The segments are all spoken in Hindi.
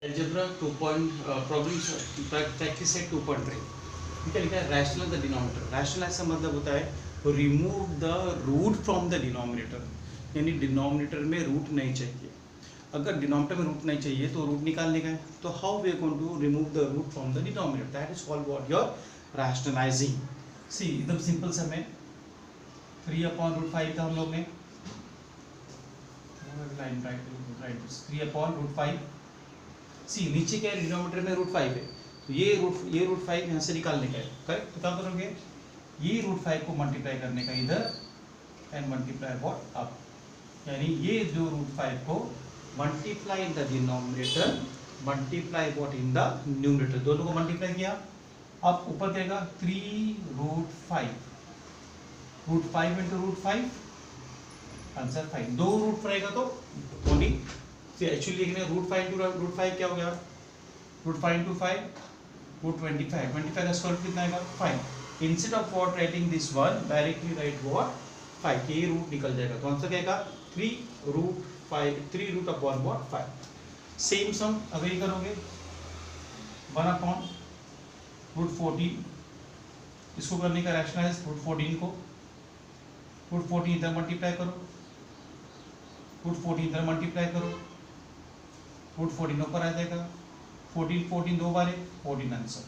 Algebra 2 point problem practice set 2.3 ठीक है। लिखा है रैशनल द डिनोमिनेटर। रैशनल ऐसा मतलब होता है remove the root from the denominator, यानी डिनोमिनेटर में रूट नहीं चाहिए। अगर डिनोमिनेटर में रूट नहीं चाहिए तो रूट निकालने का है, तो how we are going to remove the root from the denominator, that is called what your rationalising. See एकदम सिंपल सा में 3/√5 था हम लोग ने, लाइन राइट 3/√5। सी नीचे क्या है, डिनोमिनेटर में √5 है, तो ये √5 यहाँ से निकालने का है, करेक्ट। तो क्या करोगे, ये √5 को मल्टीप्लाई करने का इधर एंड मल्टीप्लाई व्हाट अप, यानी ये जो √5 को multiply in the denominator, multiply what in the numerator, दोनों को मल्टीप्लाई किया। अब ऊपर कहेगा 3√5, √5 इंटू √5 आंसर 5। दो रूट रहेगा तो ओनली एक्चुअली लिखने √5 इंटू √5 क्या हो गया, √5 इंटू 5 √25, 25 का स्क्वायर कितना आएगा 5। Instead of what writing this one directly right what 5, के रूट निकल जाएगा, तो आंसर क्या आएगा 3√5 सेम सम अगर करोगे 1/√14, इसको करने का रैशनलाइज √14 को, √14 इधर मल्टीप्लाई करो, √14 इधर मल्टीप्लाई करो, √14 ऊपर आ जाएगा, 14 दो बार 14 आंसर,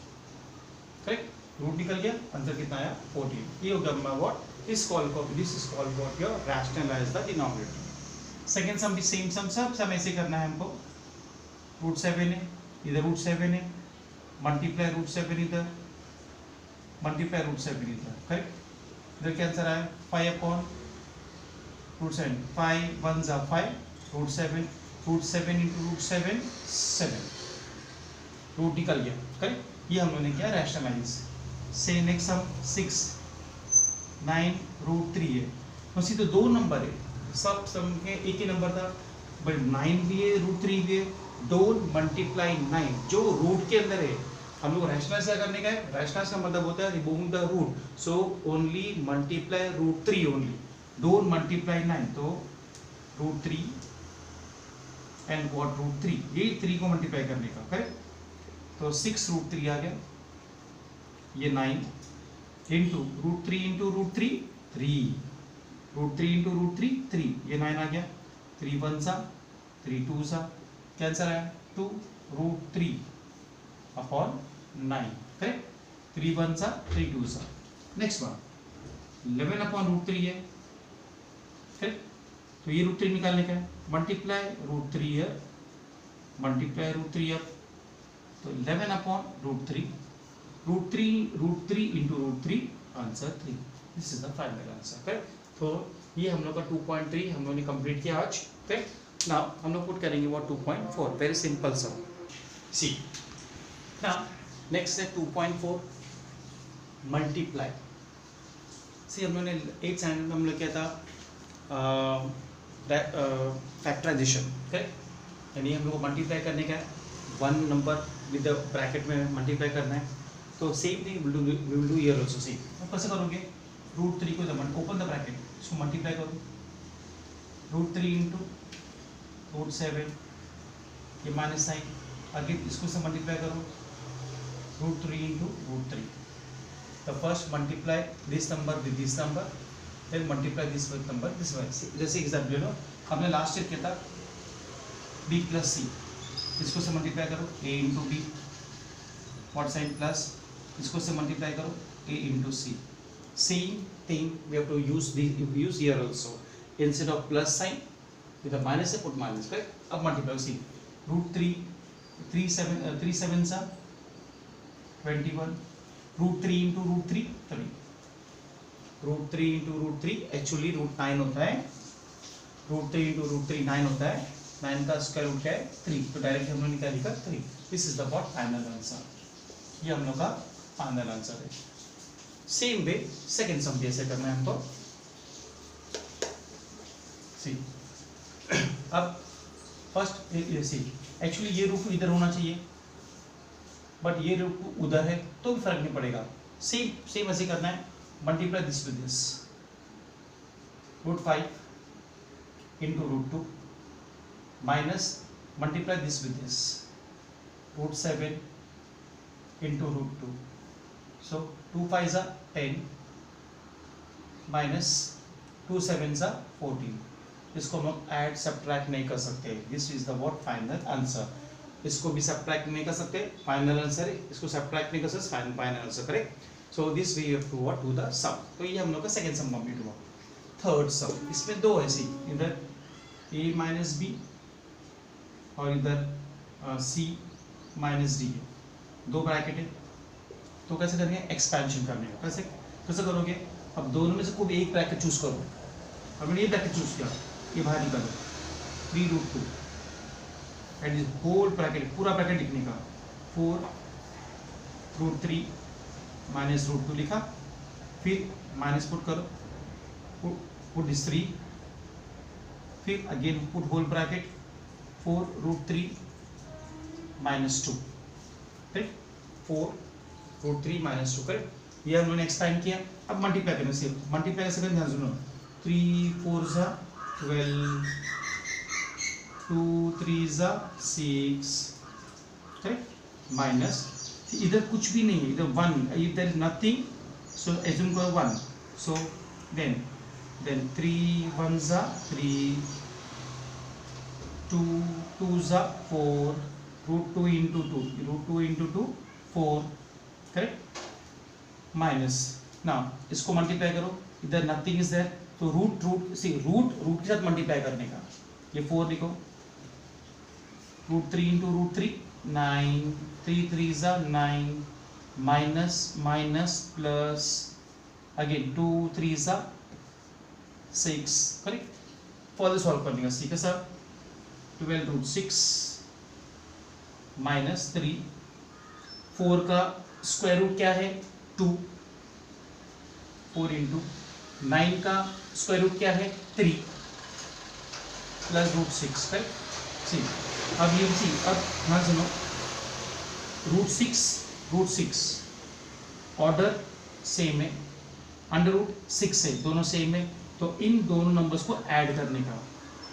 करेक्ट। रूट निकल गया, आंसर कितना आया 14। ये हो गया what this called what your rationalise the denominator. Second sum भी सेम सम, सब सम ऐसे करना है हमको। √7 है, इधर √7 है, मल्टीप्लाई √7 इधर, मल्टीप्लाई √7 इधर, करेक्ट। इधर क्या आंसर आया 5/√7, 5 1 जा 5, √7 इंटू √7 7, रूट निकल गया, करेक्ट। ये हम लोगों ने किया रैशनलाइज। से नेक्स्ट सम 6 9√3 है, उसी तो दो नंबर है, सब सम के एक ही नंबर था, बट 9 भी है √3 भी है। डोंट मल्टीप्लाई 9, जो रूट के अंदर है हम लोग रैशनलाइज करने का है। रैशनलाइज का मतलब होता है removing the root, so only multiply √3 only, don't multiply 9। तो √3 एंड व्हाट √3, ये 3 को मल्टीप्लाई करने का, करेक्ट। तो 6√3 आ गया, ये 9 इंटू √3 इंटू √3 3, √3 इंटू √3 3, ये 9 आ गया, 3 1 सा 3 2 सा, क्या आंसर आया 2√3/9, करेक्ट। 3 1 सा 3 2 सा। नेक्स्ट वन 11/√3 है, करेक्ट। तो ये √3 निकालने का है, मल्टीप्लाई √3 है, मल्टीप्लाई √3 अब, तो 11/√3, √3 into √3 answer 3, this is the final answer, correct. तो ये हम लोग का 2.3 हम लोग ने कंप्लीट किया आज, करेक्ट। नाउ हम लोग पुट करेंगे वो 2.4, वेरी सिंपल सा। सी नाउ नेक्स्ट है 2.4 मल्टीप्लाई। सी हम लोग ने 8th स्टैंडर्ड में हम लोग किया था फैक्टराइजेशन, करेक्ट, यानी हम लोग को मल्टीप्लाई करने का है, one number with the bracket में मल्टीप्लाई करना है। तो same thing we will do here also. See तो कैसे करोगे, √3 को ओपन द ब्रैकेट, इसको मल्टीप्लाई करो, √3 इंटू √7, ये माइनस साइन, आगे इसको से मल्टीप्लाई करो, √3 into √3। The first multiply this number with this number, then multiply this with number this way। जैसे एग्जाम्पल लो, हमने लास्ट ईयर किया था b प्लस सी, इसको से मल्टीप्लाई करो a into B, what sign plus, इसको से मल्टीप्लाई करो a into C. Same thing we have to use here also, instead of plus sign with a minus से पुट माइनस, करेक्ट। अब मल्टीप्लाई सी √3 3 7 सा 21, √3 इंटू √3 3, √3 इंटू √3 एक्चुअली √9 होता है, √3 इंटू √3 9 होता है, 9 का स्क्वायर रूट क्या है 3, तो डायरेक्ट हम लोग निकाल लिखा 3। This is the what final answer, ये हम लोग का फाइनल आंसर है। सेम वे सेकंड सम भी ऐसे करना है हमको। सी अब फर्स्ट सी एक्चुअली ये रूट इधर होना चाहिए, बट ये रूट उधर है तो भी फर्क नहीं पड़ेगा, सेम ऐसे करना है। Multiply this with this, √5 into √2 minus multiply this with this, root 7 into root 2, सो 2 5 ज़ा 10 माइनस 2 7 ज़ा 14, इसको हम लोग ऐड सब्ट्रैक्ट नहीं कर सकते, this is the what final answer, इसको भी सब्ट्रैक्ट नहीं कर सकते, फाइनल आंसर है, इसको सब्ट्रैक्ट नहीं कर सकते, final answer correct. So this we have to what to the sum, तो ये हम लोग का सेकंड सम कंप्लीट हुआ। थर्ड सम, इसमें दो है सी, इधर a माइनस बी और इधर c माइनस डी है, दो ब्रैकेट है, तो कैसे करेंगे, एक्सपेंशन करने का, कैसे कैसे करोगे, अब दोनों में से कोई एक ब्रैकेट चूज करो, अब मैंने ये ब्रैकेट चूज किया, ये बाहर निकालो 3 root 2 and is whole bracket, पूरा ब्रैकेट लिखने का, 4 रूट 3 माइनस रूट 2 लिखा, फिर माइनस पुट करो, पुट इज 3, फिर again put whole bracket 4 root 3 minus 2, ठीक, 4 रूट 3 माइनस 2, करेक्ट, ये हम लोगों ने एक्सपेंड किया। अब मल्टीप्लाई करने से, मल्टीप्लाई कैसे करें ध्यान सुनो, 3 4 ज़ा 12, 2 3 ज़ा 6, करेक्ट, माइनस, इधर कुछ भी नहीं है, इधर 1, इधर इज नथिंग, सो एज्यूम करो 1, सो देन 3 1 ज़ा 3, 2 2 ज़ा 4, root 2 into 2, root 2 into 2 4, correct, minus, ना इसको मल्टीप्लाई करो, इधर नथिंग इज देयर, तो रूट के साथ मल्टीप्लाई करने का, ये 4 लिखो, रूट 3 इंटू रूट 3 9, 3 3 ज़ा 9, माइनस माइनस प्लस, अगेन 2 3 ज़ा 6, करेक्ट, फर्दर सॉल्व करने का, ठीक है सर, 12 रूट 6 माइनस 3, 4 का स्क्वायर रूट क्या है 2, 4 इंटू 9 का स्क्वायर रूट क्या है 3 प्लस रूट 6, करेक्ट, सी, अब ये सी, अब ध्यान सुनो, रूट 6 ऑर्डर सेम है, अंडर रूट 6 है, दोनों सेम है, तो इन दोनों नंबर्स को ऐड करने का,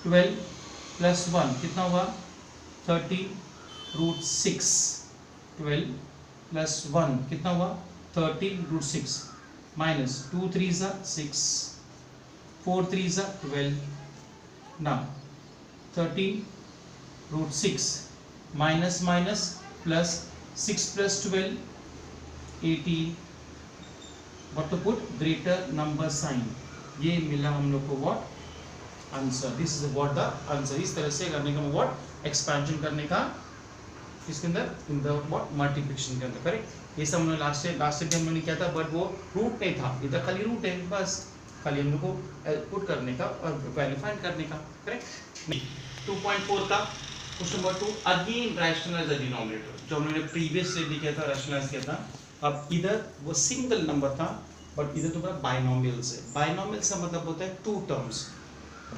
12 प्लस 1 कितना हुआ 13 रूट 6, 12 प्लस 1 कितना हुआ 13 रूट 6, माइनस 2 3 ज़ा 6, 4 3 ज़ा 12, now 13 root 6 minus minus plus 6 plus 12 18, what to put, greater number sign, ये मिला हम लोग को what answer, this is what the answer, इस तरह से करने का व्हाट एक्सपेंशन करने का, इसके अंदर इन द व्हाट मल्टीप्लिकेशन के अंदर, करेक्ट, ये सब हमने लास्ट टाइम हम लोगों ने किया था, बट वो रूट नहीं था, इधर खाली रूट है, बस खाली हम लोग को पुट करने का और वैल्यू फाइंड करने का, करेक्ट। 2.4 का question number 2, again rationalise the denominator, जो हमने प्रीवियस से किया था, रैशनलाइज किया था, अब इधर वो सिंगल नंबर था, बट इधर तो बाइनोमियल से, बाइनोमियल से मतलब होता है 2 टर्म्स,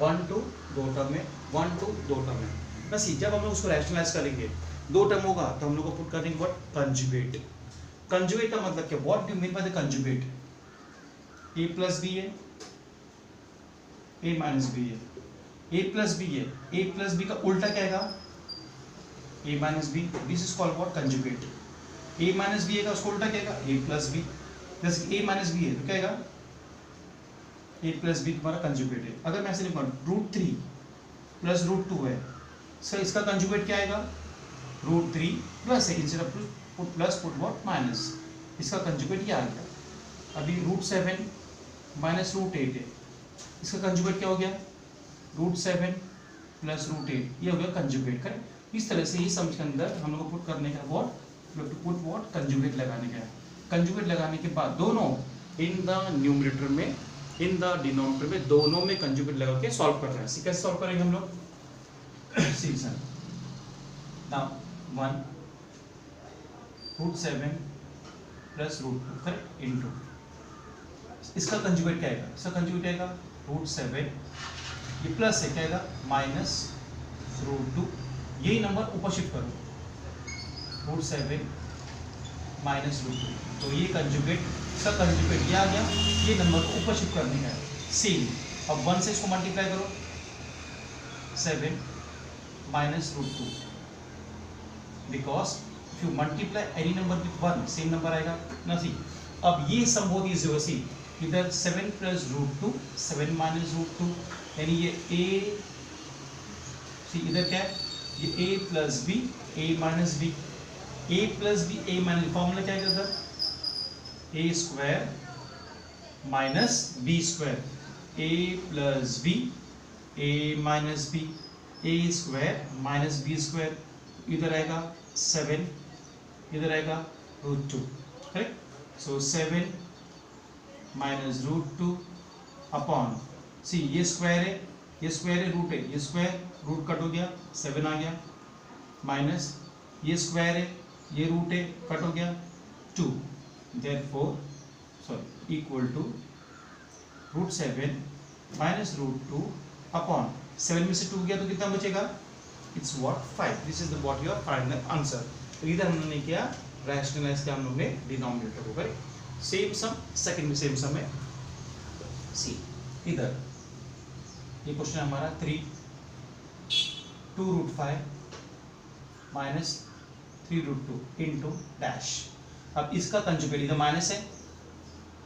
1 2 2 टर्म में, 1 2 2 टर्म में, बस जब हम लोग उसको रैशनलाइज करेंगे 2 टर्म होगा तो हम लोग को पुट करेंगे व्हाट, कंजुगेट, कंजुगेट का मतलब क्या, what do you mean by the conjugate, a plus b है, a माइनस बी है, a प्लस बी है, a प्लस बी का उल्टा क्या है, a minus b, this is called what conjugate, a minus b है का उसको उल्टा क्या है, a प्लस बी, जैसे a माइनस बी है तो क्या है, a प्लस बी तुम्हारा कंजुगेट है, अगर मैं ऐसे लिखूं रूट 3 प्लस रूट 2 है, सर इसका कंजुगेट क्या आएगा, रूट 3 प्लस है, instead of put plus put what minus, इसका कंजुगेट ये आ गया, अभी रूट 7 माइनस रूट 8 है, इसका कंजुगेट क्या हो गया, रूट 7 प्लस रूट 8, ये हो गया कंजुगेट, करेक्ट, इस तरह से ही सम के अंदर हम लोग को पुट करने का व्हाट, पुट व्हाट कंजुगेट लगाने का है, कंजुगेट लगाने के बाद दोनों इन द न्यूमरेटर में, इन द डिनोमिनेटर में, दोनों में कंजुगेट लगा के सॉल्व कर रहे हैं, कैसे सॉल्व करेंगे हम लोग, see sir, now 1 root 7 plus root 2, correct, into, इसका कंजुगेट क्या आएगा, इसका कंजुगेट आएगा रूट 7, ये प्लस है क्या आएगा माइनस रूट 2, यही नंबर ऊपर शिफ्ट करो, रूट 7 माइनस रूट 2, तो ये कंजुगेट, इसका कंजुगेट ये आ गया, ये नंबर को ऊपर शिफ्ट करने का है, सेम, अब 1 से इसको मल्टीप्लाई करो, 7 minus root 2, because if you multiply any number with 1 same number आएगा ना। सी अब ये सम बहुत ईजी होगा। सी इधर 7 प्लस रूट 2 7 माइनस रूट 2 यानी ये a, सी इधर क्या है ये a plus b a minus b, a plus b a minus, formula क्या है इधर a square minus b square, a plus b a minus b, a square minus b square, इधर आएगा 7, इधर आएगा root 2, correct. So 7 minus root 2 upon, see ये स्क्वायर है, ये स्क्वायर है, रूट है, ये स्क्वायर रूट कट हो गया 7 आ गया, माइनस ये स्क्वायर है, ये रूट है, कट हो गया 2, therefore sorry equal to root 7 minus root 2 upon 7 में से 2 गया तो कितना बचेगा, it's what 5। This is the what your final answer. तो इधर हमने क्या रैशनलाइज किया हम लोग ने डिनोमिनेटर को, करेक्ट। सेम सम, सेकंड में सेम सम है। सी इधर ये क्वेश्चन हमारा 3 2 root 5 minus 3 root 2 into dash. अब इसका कंजुगेट इधर माइनस है,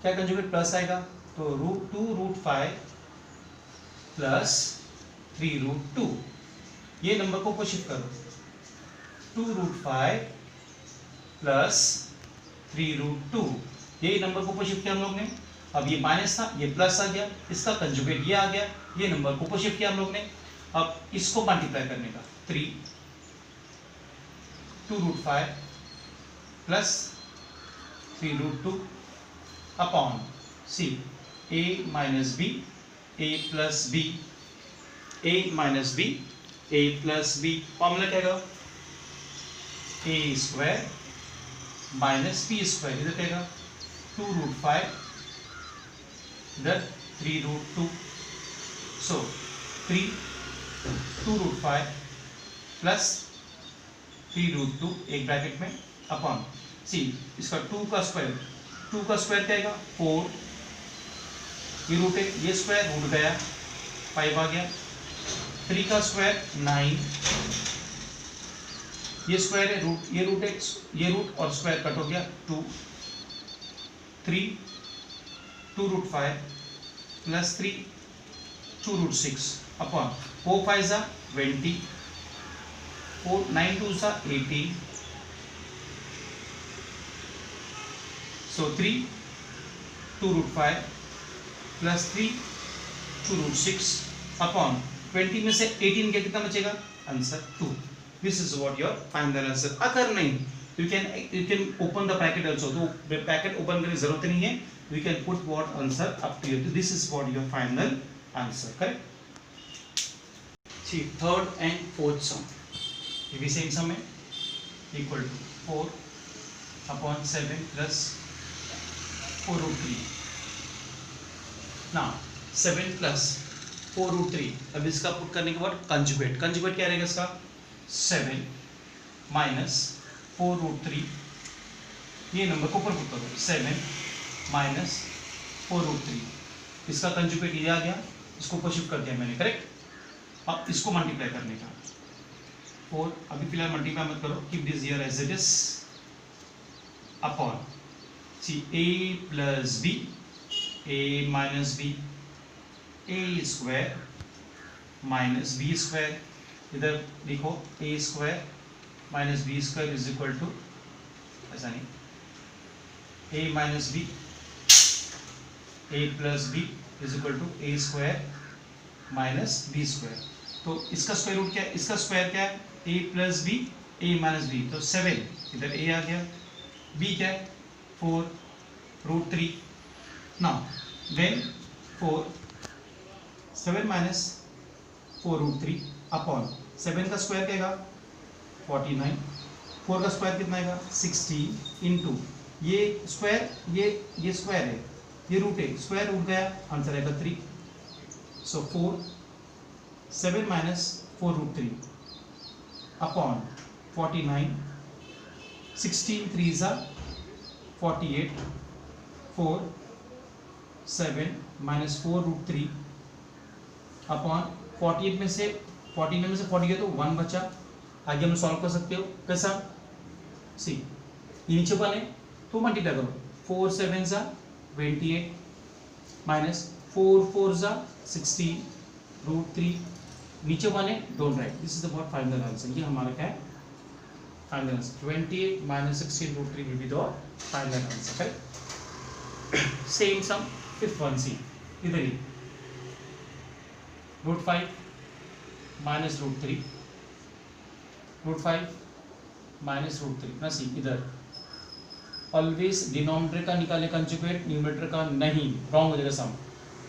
क्या कंजुगेट प्लस आएगा, तो रूट 2 रूट 5 प्लस 3 रूट 2, ये नंबर को ऊपर शिफ्ट करो, 2 रूट 5 प्लस 3 रूट 2, ये नंबर को ऊपर शिफ्ट किया हम लोग ने। अब ये माइनस था, ये प्लस आ गया, इसका कंजुगेट ये आ गया, ये नंबर को ऊपर शिफ्ट किया हम लोग ने। अब इसको मल्टीप्लाई करने का 3 2 root 5 plus 3 root 2 upon see a minus b a plus b, a minus b a plus b, formula क्या होगा a square minus b square, इधर क्या होगा 2 रूट 5 इधर 3 root 2, so 3 2 root 5 plus 3 root 2 एक ब्रैकेट में अपॉन सी इसका 2 का स्क्वायर क्या आएगा 4, ये रूट है, ये स्क्वायर रूट गया 5 आ गया, 3 का स्क्वायर 9, ये स्क्वायर है रूट, ये रूट है, ये रूट और स्क्वायर कट हो गया 2, 3 2 रूट 5 प्लस 3 2 रूट 6 अपॉन 4 5 जा 20, 4 9 2 जा 18, so 3 2 root 5 plus 3 2 root 6 upon 20 में से 18 के कितना बचेगा, answer 2। This is what your final answer. अगर नहीं you can open the bracket also, तो ब्रैकेट ओपन करने की जरूरत नहीं है, you can put what answer up to you. This is what your final answer, correct. See third and fourth sum, ये भी सेम सम है, equal to 4 upon 7 plus 4 root 3। now 7 plus 4 root 3, अब इसका पुट करने के बाद कंजुगेट क्या रहेगा इसका 7 माइनस 4 root 3, ये नंबर को ऊपर पुट करो 7 माइनस 4 root 3, इसका कंजुगेट ये आ गया, इसको ऊपर शिफ्ट कर दिया मैंने, करेक्ट। अब इसको मल्टीप्लाई करने का 4, अभी फिलहाल मल्टीप्लाई मत करो, keep this here as it is upon see a plus b a minus b, a square minus b square, इधर लिखो a square minus b square is equal to, ऐसा नहीं, a minus b a plus b is equal to a square minus b square. तो इसका स्क्वायर रूट क्या है, इसका स्क्वायर क्या है a plus b a minus b, तो 7 इधर a आ गया, b क्या है 4 root 3। now when 4 7 minus 4 root 3 upon 7 का स्क्वायर क्या आएगा 49, 4 का स्क्वायर कितना आएगा 16 इंटू ये स्क्वायर, ये स्क्वायर है, ये रूट है, स्क्वायर रूट गया, आंसर आएगा 3। सो 7 minus 4 root 3 upon 49, 16 3s are 48, 4 7 minus 4 root 3 upon 48 में से 40 गया तो 1 बचा, आगे हम सॉल्व कर सकते हो कैसा, सी ये नीचे बने तो मल्टीप्लाई करो, 4 7 जा 28 माइनस 4 4 जा 16 √3 नीचे बने don't write, this is about final answer. ये हमारा क्या है final answer, 28 minus 16 √3 will be the final answer, correct. Same sum fifth one, see इधर ही √5 माइनस √3 √5 माइनस √3 ना, सी इधर ऑलवेज डिनोमिनेटर का निकाले कंजुगेट, न्यूमरेटर का नहीं, रॉन्ग हो जाएगा सम।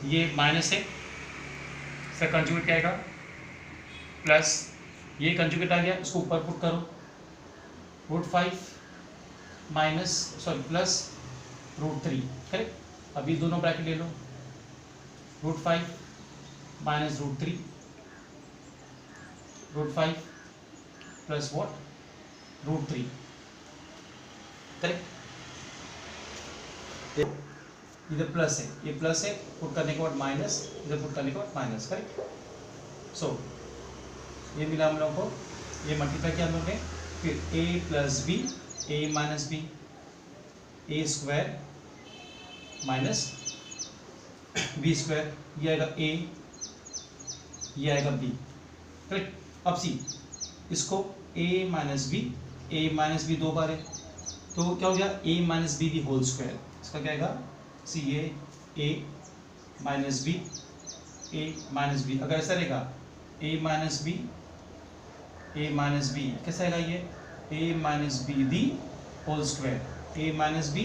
ये माइनस है, इसका कंजुगेट क्या आएगा प्लस, ये कंजुगेट आ गया, इसको ऊपर पुट करो, √5 माइनस सॉरी प्लस √3, करेक्ट। अभी दोनों ब्रैकेट ले लो, √5 माइनस √3 √5 प्लस व्हाट √3, करेक्ट। इधर प्लस है, ये प्लस है, पुट करने के बाद माइनस, इधर पुट करने के बाद माइनस, करेक्ट। सो ये मिला हम लोगों को, ये मल्टीप्लाई किया हम लोग ने, फिर a plus b, a minus b, a square minus b square, ये आएगा a, ये आएगा b, करेक्ट। अब सी इसको a माइनस बी दो बार है तो क्या हो गया a minus b the whole square, इसका क्या आएगा सी ये a माइनस बी, अगर ऐसा रहेगा a माइनस बी कैसा आएगा, ये a minus b the whole square, a minus b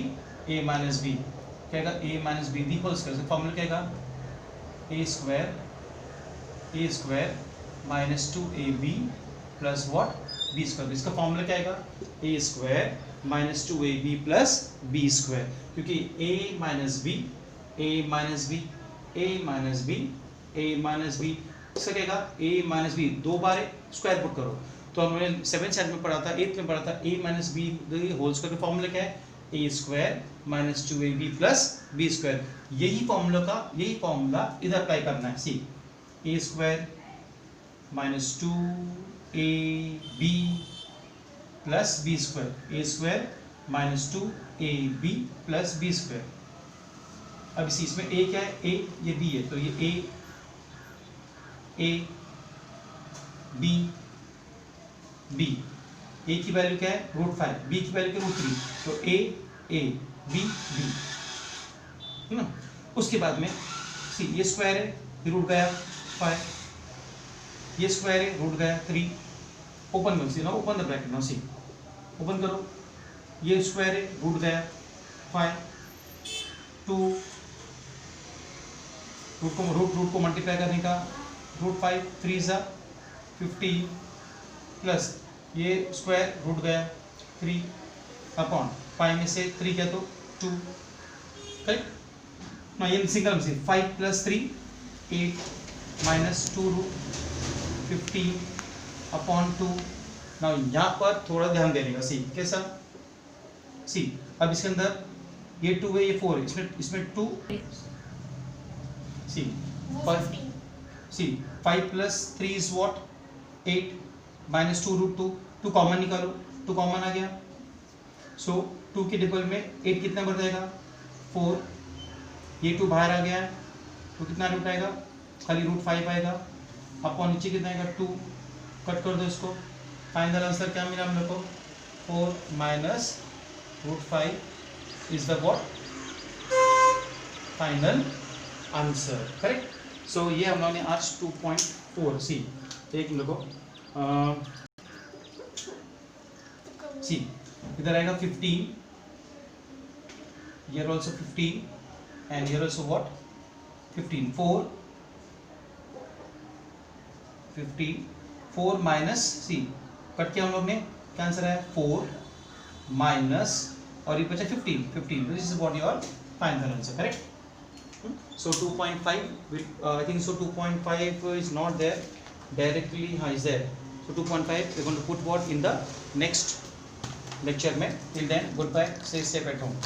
क्या आएगा a minus b the whole square, formula क्या आएगा a square minus 2ab plus what b square, इसका फॉर्मूला क्या आएगा a square minus 2ab plus b square, क्योंकि a माइनस बी इसका क्या आएगा a माइनस बी दो बार स्क्वायर पुट करो, तो हमने 7th स्टैंडर्ड में पढ़ा था, 8th में पढ़ा था, a minus b whole square का फॉर्मूला क्या है a square minus 2ab plus b square, यही फॉर्मूला इधर अप्लाई करना है, see a square minus 2ab plus b square, a square minus 2ab plus b square. अब इसी इसमें a क्या है, a ये b है, तो ये b a की वैल्यू क्या है √5, b की वैल्यू क्या √3, तो a b है ना। उसके बाद में सी ये स्क्वायर है, रूट गया 5, ये स्क्वायर है, रूट गया 3, ओपन करो सी, ना ओपन द ब्रैकेट, ना सी ओपन करो, ये स्क्वायर है, रूट गया 5, 2 रूट को मल्टीप्लाई करने का, √5 3 जा 15 प्लस ये स्क्वायर रूट गया 3 अपॉन 5 में से 3 क्या तो 2, करेक्ट ना। ये सिंगल में से 5 प्लस 3 8 माइनस 2 रूट 15 अपॉन 2 ना। यहाँ पर थोड़ा ध्यान देने का, सी कैसा, सी अब इसके अंदर ये 2 है, ये 4 है, इसमें 2 see 5 plus 3 is what 8 minus 2 root 2 common निकालो, 2 कॉमन आ गया, सो 2 के टेबल में 8 कितना बढ़ जाएगा 4, ये 2 बाहर आ गया है तो कितना रूट आएगा खाली √5 आएगा, अपॉन नीचे कितना आएगा 2, कट कर दो इसको, फाइनल आंसर क्या मिला हम लोग को 4 minus √5 is the what final answer, correct. So ये हम लोगों ने आज 2.4 सी एक हम लोग को सी इधर आएगा 15, here also 15 and here also what 15 4 minus see cut किया हम लोग ने, क्या आंसर है 4 माइनस और ये बचा 15, this is what your final answer, correct. So 2.5 I think so 2.5 is not there directly, is there, so 2.5 we're going to put what in the next lecture. Till then, goodbye, stay safe at home.